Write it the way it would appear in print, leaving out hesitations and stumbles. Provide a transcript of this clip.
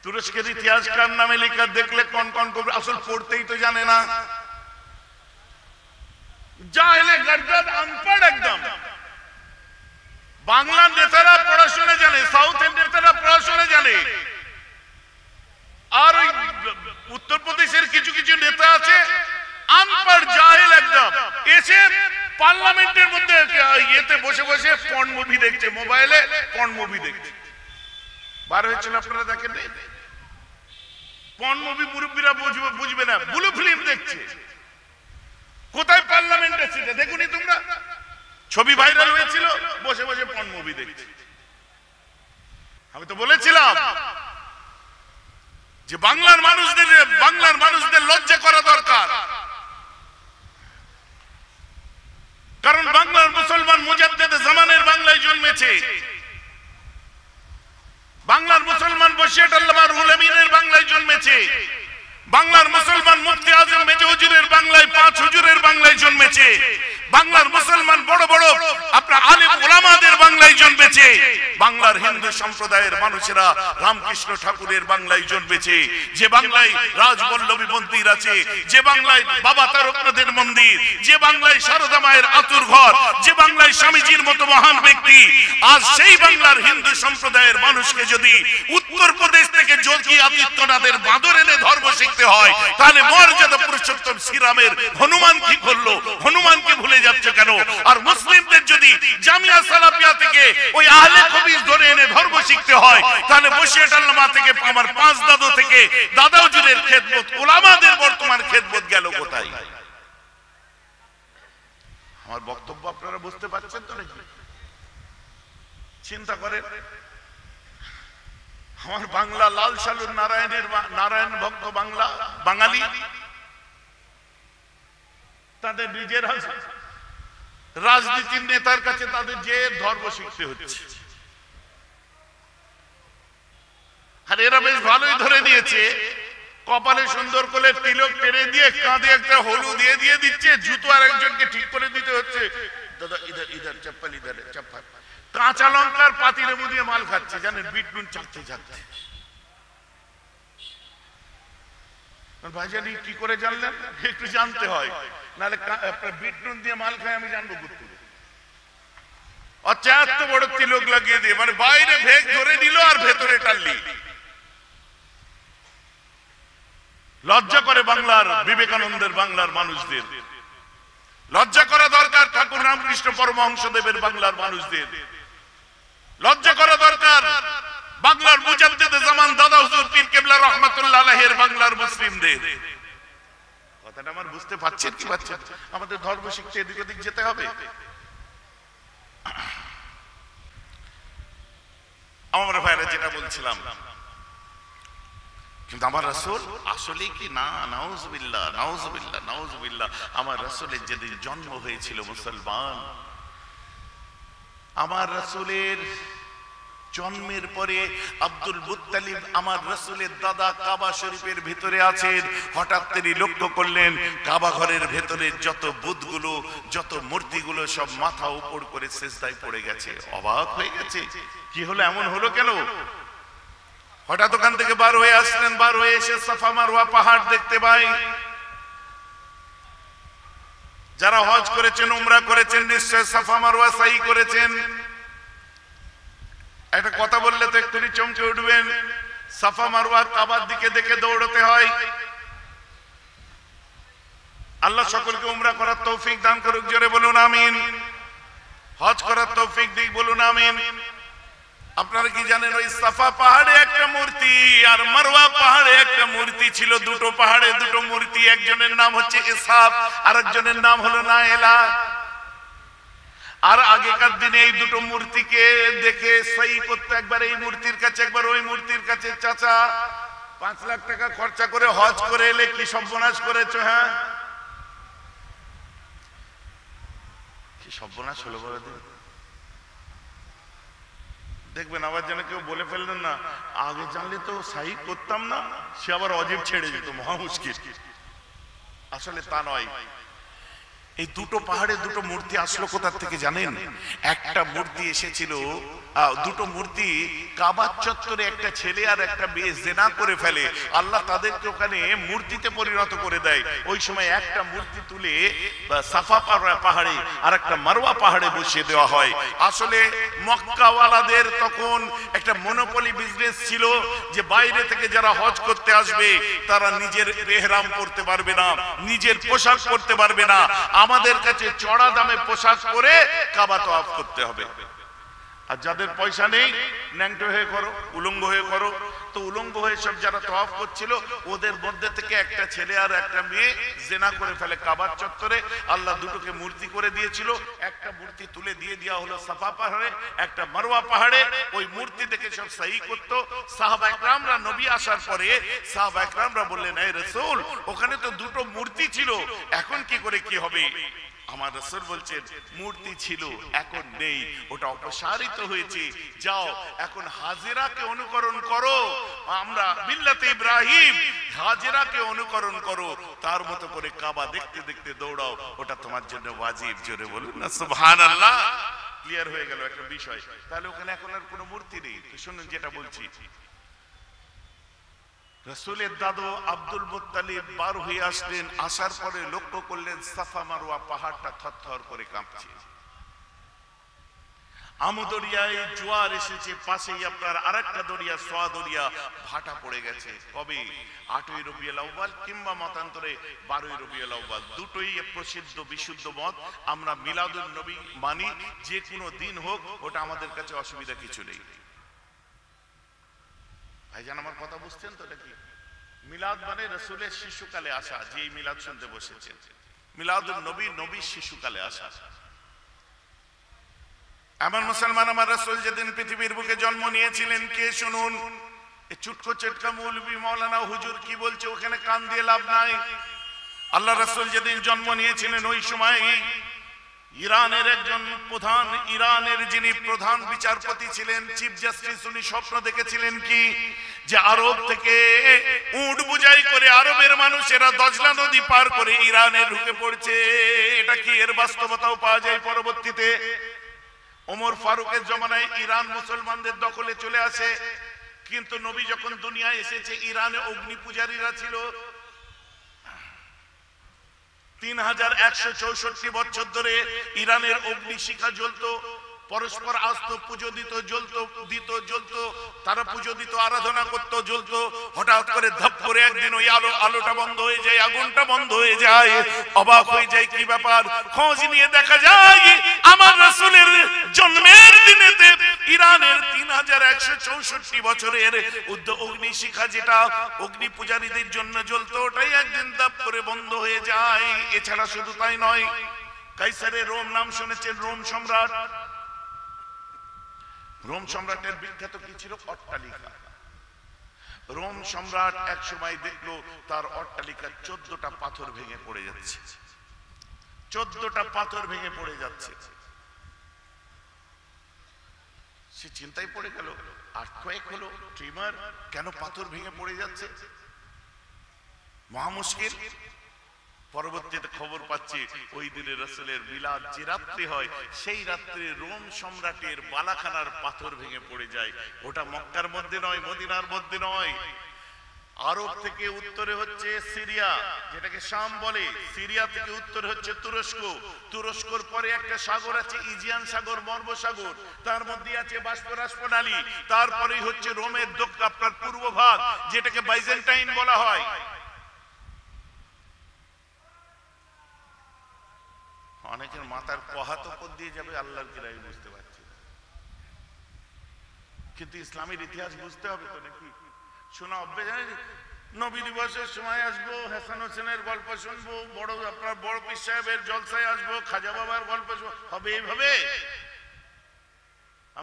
তুরস্কের ইতিহাস কার নামে লেখা দেখলে কোন কোন কবি আসল পড়তেই তো জানে না, জাহেলে গর্দাদ আনপড় একদম। বাংলার নেতারা পড়াশোনা জানে, সাউথের নেতারা পড়াশোনা জানে, আর ওই উত্তরপ্রদেশের কিছু কিছু নেতা আছে আনপড় জাহেল একদম, এসে পার্লামেন্টের মধ্যে ইয়েতে বসে বসে পর্ন মুভি দেখছে, মোবাইলে পর্ন মুভি দেখছে। বার হয়েছিল আপনারা দেখেন, পর্ন মুভি মুরব্বীরা বুঝবে না, ব্লু ফিল্ম দেখছে। কোথায় পার্লামেন্টের সিটে দেখুনি তোমরা, ছবি ভাইরাল হয়েছিল, বসে বসে পর্ন মুভি দেখছে। আমি তো বলেছিলাম যে বাংলার মানুষদের লজ্জা করা দরকার, কারণ বাংলার মুসলমান মুজাদ্দেদে জামানের বাংলায় জন্মেছে, বাংলার মুসলমান বশিরহাট আল্লামা রুহুল আমিনের বাংলায় জন্মেছে, বাংলার মুসলমান মুফতি আজম মেজো হুজুরের বাংলায় 5 হুজুরের বাংলায় জন্মেছে, বাংলার মুসলমান বড় বড় আপনার আলেম ওলামাদের বাংলায় জন্মেছে, বাংলার হিন্দু সম্প্রদায়ের মানুষেরা রামকৃষ্ণ ঠাকুরের বাংলায় জন্মেছে, যে বাংলায় রাজবল্লভী মন্দির আছে, যে বাংলায় বাবা তারকনাথের মন্দির, যে বাংলায় সারদা মায়ের আতুর ঘর, যে বাংলায় স্বামীজির মতো মহান ব্যক্তি। আজ সেই বাংলার হিন্দু সম্প্রদায়ের মানুষকে যদি উত্তরপ্রদেশ থেকে যোগী আদিত্যনাথের বাঁদর এনে ধর্ম শিখতে হয়, তাহলে মর্যাদা পুরুষোত্তম শ্রীরামের হনুমান কি করলো? হনুমানকে ভুলে যাচ্ছে কেন? আর মুসলিমদের যদি জামিয়া সালাফিয়া থেকে ওই আহলে হাদিস ধরে এনে ধর্ম শিখতে হয়, তাহলে বশিরহাট আল্লামা থেকে আমার 5 দাদু থেকে দাদা হুজুরের খেদমত, উলামাদের বর্তমান খেদমত গেল কোথায়? আমার বক্তব্য আপনারা বুঝতে পারছেন তো নাকি? চিন্তা করেন, আমার বাংলা লাল সালুর নারায়ণ ভক্ত বাংলা বাঙালি, তাদের নিজের রাজনীতির নেতার কাছে তাদের যে ধর্ম শিখতে হচ্ছে, আর এরা বেশ ভালোই ধরে নিয়েছে। কপালে সুন্দর করে তিলক টেনে দিয়ে কাঁধে একটা হলুদ দিয়ে দিয়ে দিচ্ছে, জুতো আর একজনকে ঠিক করে দিতে হচ্ছে, দাদা ইধার ইধার চপ্পল ইধার চপ্পল। কাঁচা লঙ্কার পাতি লেবু দিয়ে মাল খাচ্ছে, জানেন, বিট নুন চাটতে চাটতে। ভাইজানি কি করে জানলেন? একটু জানতে হয়, নাহলে বিট নুন দিয়ে মাল খায় আমি জানবো করতে। আচ্ছা, এত বড় তিলক লাগিয়ে দিয়ে, মানে বাইরে ভেগ ধরে নিল আর ভেতরে টানলি। লজ্জা করে বাংলার বিবেকানন্দের বাংলার মানুষদের, লজ্জা করা দরকার ঠাকুর রামকৃষ্ণ পরমহংসদেবের বাংলার মানুষদের, লজ্জা করা দরকার বাংলার মুজাদ্দেদে জামান দাদা হুজুর পীর কেবলা রহমাতুল্লাহ আলাইহির বাংলার মুসলিমদের। কথাটা আমার বুঝতে পারছেন কি পাচ্ছেন? আমাদের ধর্ম শিখতে এদিক ওদিক যেতে হবে। আমার ভাইরা যেটা বলছিলাম, কিন্তু আমার রাসূল আসলে কি না, নাউজুবিল্লাহ নাউজুবিল্লাহ নাউজুবিল্লাহ, আমার রাসূলের যেদিন জন্ম হয়েছিল মুসলমান, আমার রাসূলের জন্মের পরে আব্দুল মুত্তালিব আমার রাসূলের দাদা কাবা শরীফের ভিতরে আছেন। হঠাৎ তিনি লক্ষ্য করলেন কাবা ঘরের ভেতরে যত বুতগুলো, যত মূর্তিগুলো সব মাথা উপর করে সিজদায় পড়ে গেছে। অবাক হয়ে গেছে, কি হলো, এমন হলো কেন? হঠাৎ ওখান থেকে বার হয়ে আসলেন, বার হয়ে এসে সাফা মারওয়া পাহাড় দেখতে পাই। যারা হজ করেছেন, উমরা করেছেন, নিশ্চয় সাফা মারওয়া সাই করেছেন। একটা কথা বললে তো একটুখানি চমকে উঠবেন, সাফা মারওয়া কাবার দিকে দেখে দৌড়তে হয়। আল্লাহ সকলকে উমরা করার তৌফিক দান করুক, জোরে বলুন আমিন। হজ করার তৌফিক দিক, বলুন আমিন। আপনারা কি জানেন, ওই সাফা পাহাড়ে একটা মূর্তি আর মারওয়া পাহাড়ে একটা মূর্তি ছিল, দুটো পাহাড়ে দুটো মূর্তি। একজনের নাম হচ্ছে ইসহাক, আর একজনের নাম হলো নায়েলা। আর আগেকার দিনে এই দুটো মূর্তিকে দেখে সই করতে, একবার এই মূর্তির কাছে একবার ওই মূর্তির কাছে। চাচা 5 লাখ টাকা খরচা করে হজ করে এলে কি সর্বনাশ করেছো? হ্যাঁ, কি সর্বনাশ হলো বলে দিন। দেখবেন আবার যেন কেউ বলে ফেললেন না, আগে জানলে তো সাই করতাম না, সে আবার অজীব ছেড়ে যেত, মহা মুশকিল। আসলে তা নয়। এই দুটো পাহাড়ে দুটো মূর্তি আসলো কোথা থেকে জানেন? একটা মূর্তি এসেছিল, দুটো মূর্তি কাবার চত্বরে একটা ছেলে আর একটা মেয়ে জিনা করে ফেলে, আল্লাহ তাদেরকে ওখানে মূর্তিতে পরিণত করে দেয়। ওই সময় একটা মূর্তি তুলে সাফা পাহাড়ে আর একটা মারওয়া পাহাড়ে বসিয়ে দেওয়া হয়। আসলে মক্কাওয়ালাদের তখন একটা মনোপলি বিজনেস ছিল যে বাইরে থেকে যারা হজ করতে আসবে তারা নিজের ইহরাম পরতে পারবে না, নিজের পোশাক পরতে পারবে না, আমাদের কাছে চড়া দামে পোশাক পরে কাবা তওয়াফ করতে হবে। আর যাদের পয়সা নেই ন্যাংটো হয়ে করো, উলঙ্গ হয়ে করো। তো উলঙ্গ হয়ে সব যারা তওয়াফ করছিল ওদের মধ্যে থেকে একটা ছেলে আর একটা মেয়ে জিনা করে ফেলে কাবার চত্বরে। আল্লাহ দুটোকে মূর্তি করে দিয়েছিল, একটা মূর্তি তুলে দিয়ে দেওয়া হলো সাফা পাহাড়ে, একটা মারওয়া পাহাড়ে। ওই মূর্তি দেখে সব সহি করতো। সাহাবা একরামরা নবী আসার পরে সাহাবা একরামরা বললেন, এই রাসূল ওখানে তো দুটো মূর্তি ছিল, এখন কি করে কি হবে? আমার রাসূল বলছেন, মূর্তি ছিল এখন নেই, ওটা অপসারিত হয়েছে, যাও এখন হাজেরাকে অনুকরণ করো। আমরা মিল্লাতে ইব্রাহিম, হাজেরাকে অনুকরণ করো, তার মতো করে কাবা দেখতে দেখতে দৌড়াও, ওটা তোমার জন্য ওয়াজিব। জোরে বলুন না সুবহানাল্লাহ। ক্লিয়ার হয়ে গেল একটা বিষয়। তাহলে ওখানে এখন আর কোনো মূর্তি নেই। তো শুনুন যেটা বলছি, রাসূলের দাদু আব্দুল মুত্তালিব বার হয়ে আসলেন, আসার পরে লক্ষ্য করলেন সাফা মারওয়া পাহাড়টা থরথর করে কাঁপছে। আমদরিয়ায় জোয়ার এসেছে, পাশেই আপনার আরেকটা দরিয়া সোয়া দরিয়া ভাটা পড়ে গেছে। কবে? 8ই রবিউল আউয়াল কিংবা মতান্তরে 12ই রবিউল আউয়াল। দুটোই প্রসিদ্ধ বিশুদ্ধ মত। আমরা মিলাদুন নবী মানি, যে কোনো দিন হোক ওটা আমাদের কাছে অসুবিধা কিছু নেই। ভাইজান আমার কথা বুঝছেন তো? এটা কি মিলাদ মানে রাসূলের শিশুকালে আসা, যে মিলাদ শুনতে বসেছেন। মিলাদুন নবী, নবীর শিশুকালে আসা। আমার মুসলমান, আমার রাসূল যেদিন পৃথিবীর বুকে জন্ম নিয়েছিলেন, কে শুনুন, এই চুটকো চটকা মৌলবি মাওলানা হুজুর কি বলছে ওখানে কান দিয়ে লাভ নাই। আল্লাহ রাসূল যেদিন জন্ম নিয়েছিলেন ওই সময় ইরানের একজন প্রধান, ইরানের যিনি প্রধান বিচারপতি ছিলেন, চিফ জাস্টিস, উনি স্বপ্ন দেখেছিলেন কি, যে আরব থেকে উট বুঝাই করে আরবের মানুষেরা দজলা নদী পার করে ইরানে ঢুকে পড়ছে। এটা কি এর বাস্তবতাও পাওয়া যায় পরবর্তীতে। ওমর ফারুকের জমানায় ইরান মুসলমানদের দখলে চলে আসে, কিন্তু নবী যখন দুনিয়ায় এসেছে ইরানে অগ্নি পূজারীরা ছিল। 3164 বছর ধরে ইরানের অগ্নি শিখা জ্বলতো, পরস্পর আসতো, পুজো দিত, জ্বলতো, তারা পুজো দিত, আরাধনা করত, জ্বলতো। হঠাৎ করে ধপ করে একদিন ওই আলোটা বন্ধ হয়ে যায়, আগুনটা বন্ধ হয়ে যায়। অবাক হয়ে যায়, কি ব্যাপার? খোঁজ নিয়ে দেখা যায় আমার রাসূলের জন্মের দিনেতে ইরানের 3164 বছরের অগ্নি শিখা, যেটা অগ্নি পূজারীদের জন্য জ্বলতো, ওটাই একদিন ধপ করে বন্ধ হয়ে যায়। এছাড়া শুধু তাই নয়, কাইসারে রোম নাম শুনেছেন? রোম সম্রাট, রোম সম্রাটের বিখ্যাত কি ছিল? অট্টালিকা। রোম সম্রাট এক সময় দেখলো তার অট্টালিকার 14টা পাথর ভেঙে পড়ে যাচ্ছে, 14টা পাথর ভেঙে পড়ে যাচ্ছে। সে চিন্তায় পড়ে গেল, আর্থকোয়েক হলো, ট্রিমার, কেন পাথর ভেঙে পড়ে যাচ্ছে? মহা মুশকিল। পরবর্তীতে খবর পাচ্ছি ওই দিনে রাসূলের মিলাদ যে রাত্রি হয়, সেই রাত্রে রোম সম্রাটের বালাখানার পাথর ভেঙে পড়ে যায়। ওটা মক্কার মধ্যে নয়, মদিনার মধ্যে নয়, আরব থেকে উত্তরে হচ্ছে সিরিয়া, যেটাকে শাম বলে, সিরিয়া থেকে উত্তরে হচ্ছে তুরস্ক, তুরস্কর পরে একটা সাগর আছে ইজিয়ান সাগর, মর্ব সাগর, তার মধ্যে আছে বাষ্পরাসপ্রণালী, তারপরেই হচ্ছে রোমের আপনার পূর্ব ভাগ, যেটাকে বাইজেন্টাইন বলা হয়। অনেকের মাথার কহাত উপর দিয়ে যাবে আল্লাহর কিরাই বুঝতে পারছি, কিন্তু ইসলামের ইতিহাস বুঝতে হবে তো নাকি? শোনা অভ্যেস। নবী দিবসের সময় আসবো, হাসান হোসেনের গল্প শুনবো, আপনার বড় পীর সাহেবের জলসায় আসবো, খাজা বাবার গল্প হবে, এইভাবে